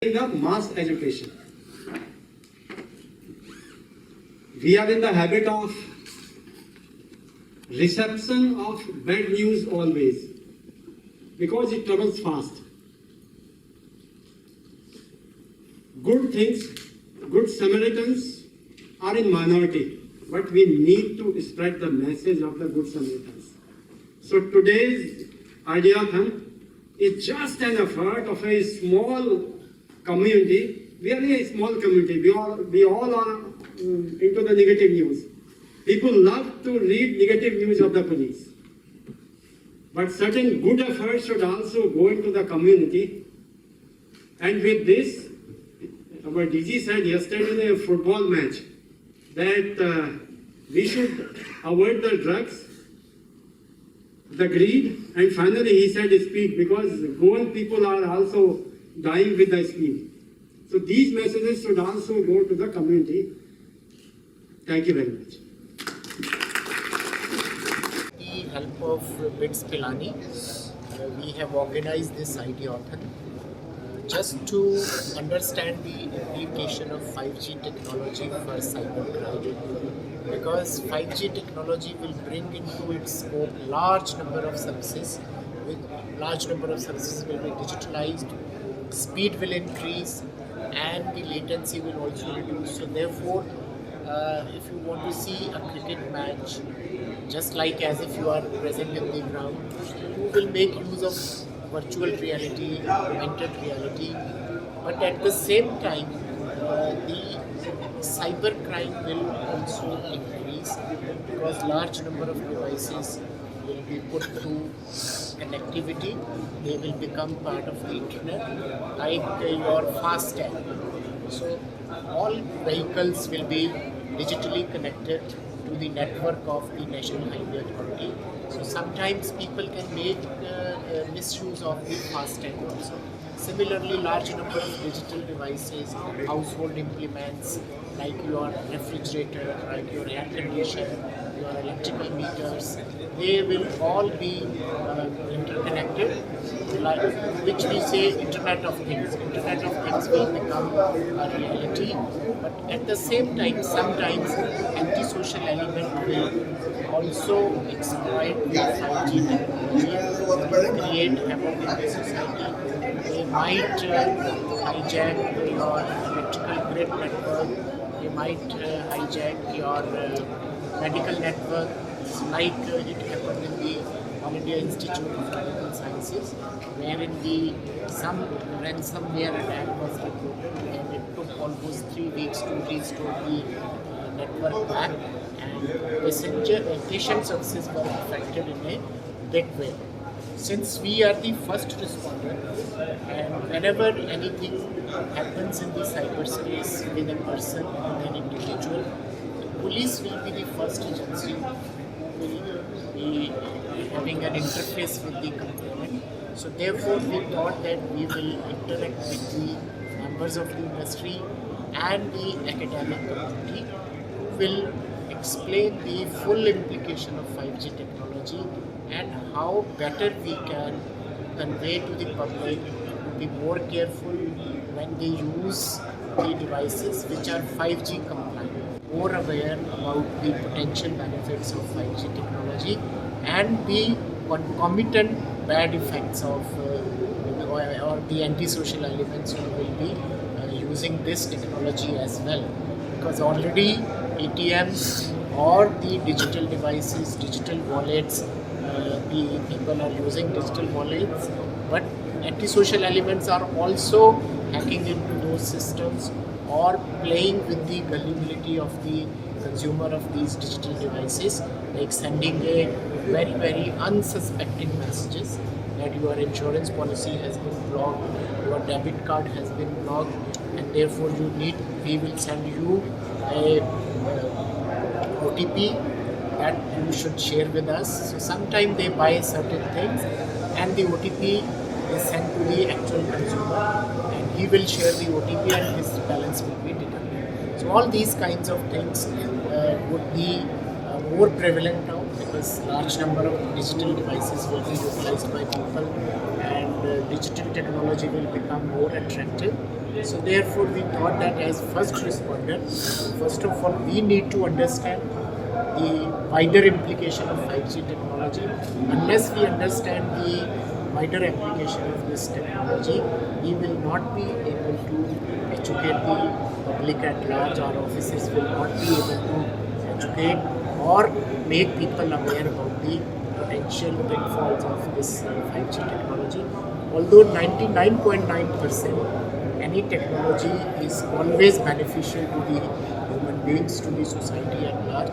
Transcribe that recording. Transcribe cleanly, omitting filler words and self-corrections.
the mass education. We are in the habit of reception of bad news always because it travels fast. Good things, good Samaritans are in minority, but we need to spread the message of the good Samaritans. So today's Ideathon is just an effort of a small community, really a small community. We all are into the negative news. People love to read negative news of the police. But certain good efforts should also go into the community. And with this, our DG said yesterday in a football match that we should avoid the drugs, the greed, and finally he said speed, because Goan people are also dying with the speed. So these messages should also go to the community. Thank you very much. With the help of BITS Pilani, we have organized this Ideathon just to understand the implication of 5G technology for cybercrime. Because 5G technology will bring into its scope large number of services. With large number of services will be digitalized, speed will increase, and the latency will also reduce. So therefore, if you want to see a cricket match, just like as if you are present in the ground, you will make use of virtual reality, augmented reality, but at the same time, the cybercrime will also increase because large number of devices will be put to connectivity. They will become part of the internet, like your FASTag. So all vehicles will be digitally connected to the network of the National Highway Authority. So sometimes people can make misuse of the FASTag also. Similarly, large number of digital devices, household implements like your refrigerator, like your air conditioner, your electrical meters, they will all be interconnected, like, which we say Internet of Things. Internet of Things will become a reality, but at the same time, sometimes antisocial element will also exploit the 5G technology, create havoc in the society. They might hijack your electrical grid network, they might hijack your medical network, like it happened in the All India Institute of Medical Sciences, wherein some ransomware attack was reported and it took almost 3 weeks to restore the network back, and patient services were affected in a big way. Since we are the first responder, and whenever anything happens in the cyberspace with a person, with an individual, police will be the first agency who will be having an interface with the complainant. So therefore we thought that we will interact with the members of the industry and the academic community who will explain the full implication of 5G technology and how better we can convey to the public to be more careful when they use the devices which are 5G compliant, more aware about the potential benefits of 5G technology and the concomitant bad effects of or the antisocial elements who will be using this technology as well, because already ATMs or the digital devices, digital wallets, the people are using digital wallets, but antisocial elements are also hacking into those systems or playing with the gullibility of the consumer of these digital devices, like sending a very, very unsuspecting messages that your insurance policy has been blocked, your debit card has been blocked, and therefore we will send you a OTP that you should share with us. So sometimes they buy certain things and the OTP is sent to the actual consumer and he will share the OTP and his balance will be deducted. So all these kinds of things would be more prevalent now because large number of digital devices will be utilized by people and digital technology will become more attractive. So therefore we thought that as first responder, first of all we need to understand the wider implication of 5G technology. Unless we understand the wider application of this technology, we will not be able to educate the public at large. Our officers will not be able to educate or make people aware about the potential pitfalls of this 5G technology. Although 99.9% any technology is always beneficial to the human beings, to the society at large,